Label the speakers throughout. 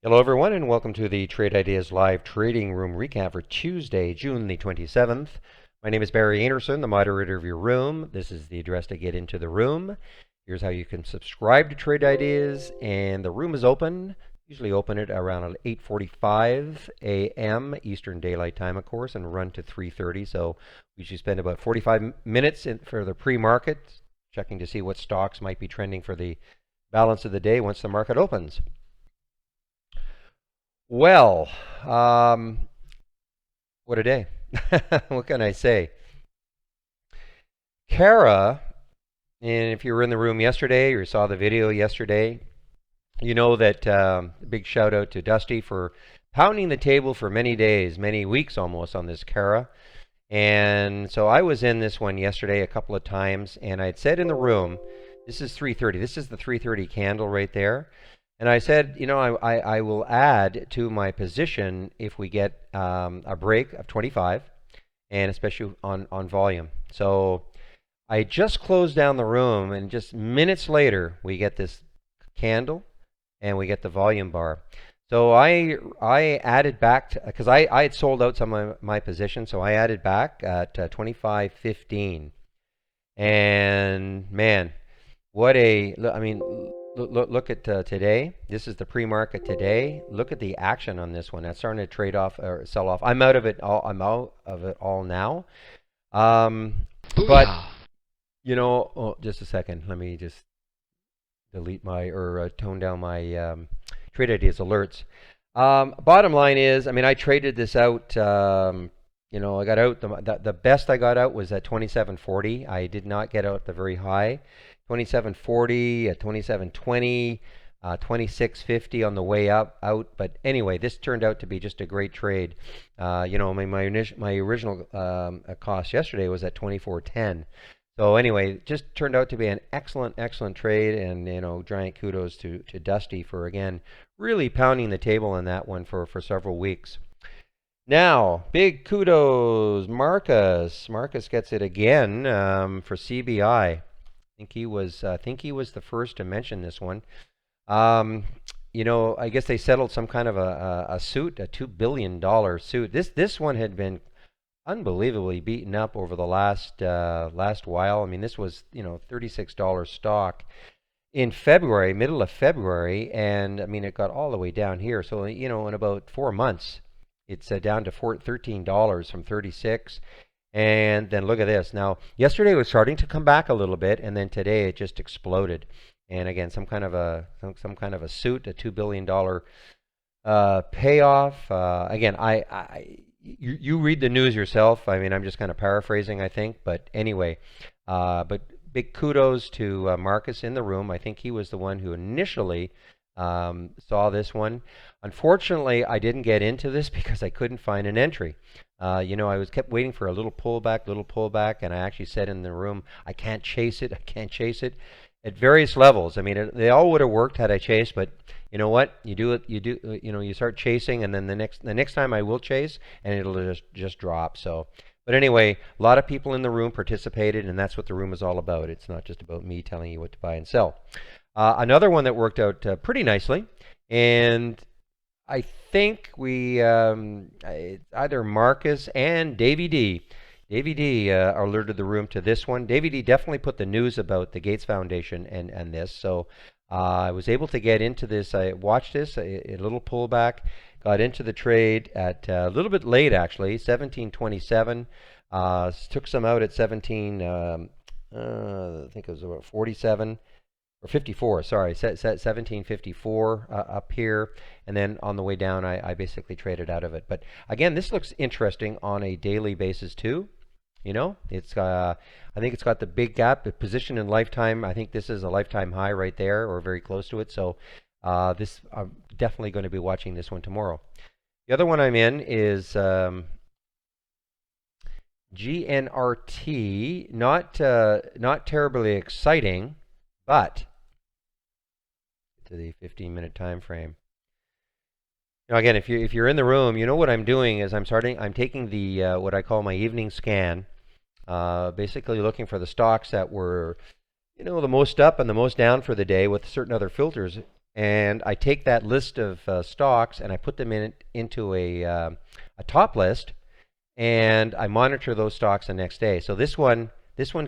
Speaker 1: Hello, everyone, and welcome to the Trade Ideas Live Trading Room recap for Tuesday, June the 27th. My name is Barry Anderson, the moderator of your room. This is the address to get into the room. Here's how you can subscribe to Trade Ideas, and the room is open. Usually open it around 8:45 a.m. Eastern Daylight Time, of course, and run to 3:30. So we usually spend about 45 minutes for the pre-market, checking to see what stocks might be trending for the balance of the day once the market opens. Well, what a day. What can I say? Kara, and if you were in the room yesterday or saw the video yesterday, you know that big shout out to Dusty for pounding the table for many days, many weeks almost on this Kara. And so I was in this one yesterday a couple of times, and I'd said in the room, this is 3:30. This is the 3:30 candle right there. And I said, you know, I will add to my position if we get a break of 25, and especially on volume. So I just closed down the room, and just minutes later, we get this candle, and we get the volume bar. So I added back, because I had sold out some of my position, so I added back at 25.15. And man, what a, I mean, look at today. This is the pre-market today. Look at the action on this one. That's starting to trade off or sell off. I'm out of it all. I'm out of it all now. But you know, oh, just a second. Let me just delete my or tone down my trade ideas alerts. Bottom line is, I mean, I traded this out. You know, I got out the best I got out was at 27.40. I did not get out the very high. 27.40, 27.20, 26.50 on the way up out. But anyway, this turned out to be just a great trade. You know, my original cost yesterday was at 24.10. So anyway, just turned out to be an excellent trade, and you know, giant kudos to Dusty for again really pounding the table on that one for several weeks. Now, big kudos, Marcus. Marcus gets it again for CBI. I think he was the first to mention this one. You know, I guess they settled some kind of a suit, a $2 billion suit. This one had been unbelievably beaten up over the last while. I mean, this was, you know, $36 stock in February, middle of February, and I mean, it got all the way down here. So, you know, in about 4 months, it's down to $13 from 36. And then look at this. Now, yesterday it was starting to come back a little bit, and then today it just exploded. And again, some kind of a suit, a $2 billion payoff. Again, you read the news yourself. I mean, I'm just kind of paraphrasing, I think. But anyway, but big kudos to Marcus in the room. I think he was the one who initially saw this one. Unfortunately, I didn't get into this because I couldn't find an entry. You know, kept waiting for a little pullback, and I actually said in the room, I can't chase it at various levels. I mean, they all would have worked had I chased, but you know what? You do it, you know, you start chasing, and then the next time I will chase, and it'll just drop. So, but anyway, a lot of people in the room participated, and that's what the room is all about. It's not just about me telling you what to buy and sell. Another one that worked out pretty nicely, and I think we either Marcus and Davey D. Davey D alerted the room to this one. Davey D definitely put the news about the Gates Foundation and this. So I was able to get into this. I watched this, a little pullback, got into the trade at a little bit late actually, 17.27. Took some out at 17, I think it was about 47. Or 54, sorry, 1754 up here, and then on the way down, I basically traded out of it. But again, this looks interesting on a daily basis too. You know, it's I think it's got the big gap, the position in lifetime. I think this is a lifetime high right there, or very close to it. So this I'm definitely going to be watching this one tomorrow. The other one I'm in is GNRT. Not terribly exciting. But to the 15-minute time frame. Now again, if you're in the room, you know what I'm doing is I'm taking the what I call my evening scan, basically looking for the stocks that were, you know, the most up and the most down for the day with certain other filters. and I take that list of stocks and I put them into a top list, and I monitor those stocks the next day. So this one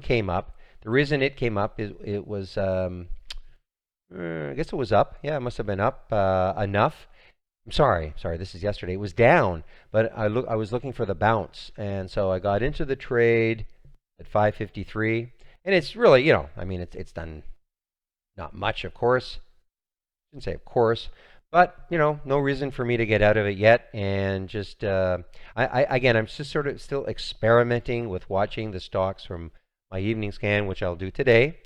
Speaker 1: came up. The reason it came up is it was I guess it was up. Yeah, it must have been up enough. I'm sorry. This is yesterday. It was down, but I was looking for the bounce, and so I got into the trade at 553, and it's really, I mean, it's done not much, of course. Shouldn't say of course, but no reason for me to get out of it yet, and just again, I'm just sort of still experimenting with watching the stocks from my evening scan, which I'll do today.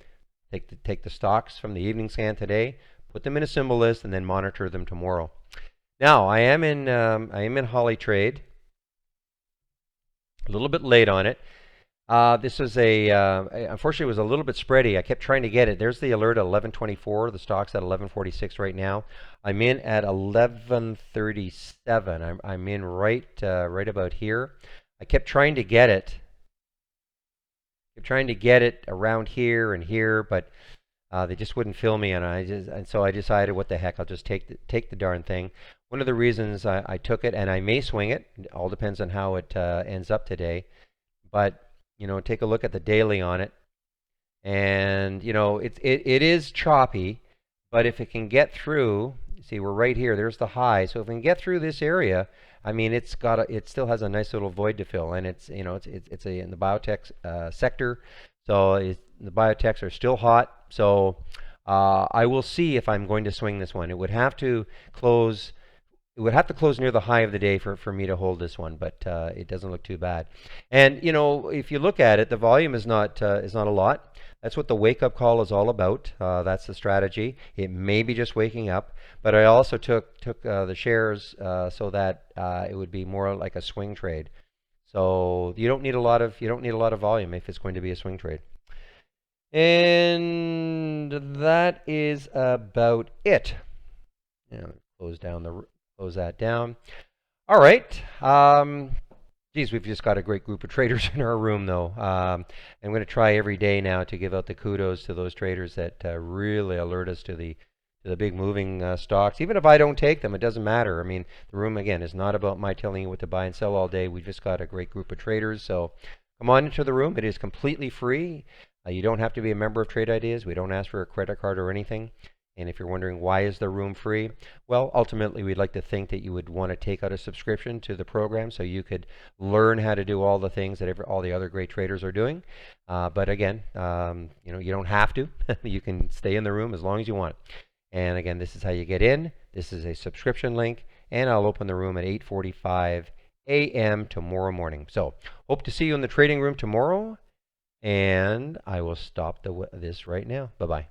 Speaker 1: Take the stocks from the evening scan today, put them in a symbol list, and then monitor them tomorrow. Now I am in Holly Trade. A little bit late on it. This was unfortunately, it was a little bit spready. I kept trying to get it. There's the alert at 11:24. The stock's at 11:46 right now. I'm in at 11:37. I'm in right about here. I kept trying to get it. Kept trying to get it around here and here, but they just wouldn't fill me, and so I decided, what the heck? I'll just take the darn thing. One of the reasons I took it, and I may swing it. It all depends on how it ends up today. But take a look at the daily on it, and it is choppy, but if it can get through, see, we're right here. There's the high. So if it can get through this area, I mean, it still has a nice little void to fill, and it's in the biotech sector. So the biotechs are still hot. So I will see if I'm going to swing this one. It would have to close. It would have to close near the high of the day for me to hold this one, but it doesn't look too bad. And if you look at it, the volume is not a lot. That's what the wake-up call is all about. That's the strategy. It may be just waking up, but I also took the shares so that it would be more like a swing trade. So you don't need a lot of volume if it's going to be a swing trade. And that is about it. Close that down. All right. Geez, we've just got a great group of traders in our room, though. I'm going to try every day now to give out the kudos to those traders that really alert us to the big moving stocks. Even if I don't take them, it doesn't matter. I mean, the room, again, is not about my telling you what to buy and sell all day. We've just got a great group of traders. So come on into the room. It is completely free. You don't have to be a member of Trade Ideas. We don't ask for a credit card or anything. And if you're wondering why is the room free, well, ultimately we'd like to think that you would want to take out a subscription to the program so you could learn how to do all the things that all the other great traders are doing. But again, you don't have to. You can stay in the room as long as you want. And again, this is how you get in. This is a subscription link, and I'll open the room at 8:45 a.m. tomorrow morning. So hope to see you in the trading room tomorrow, and I will stop this right now. Bye-bye.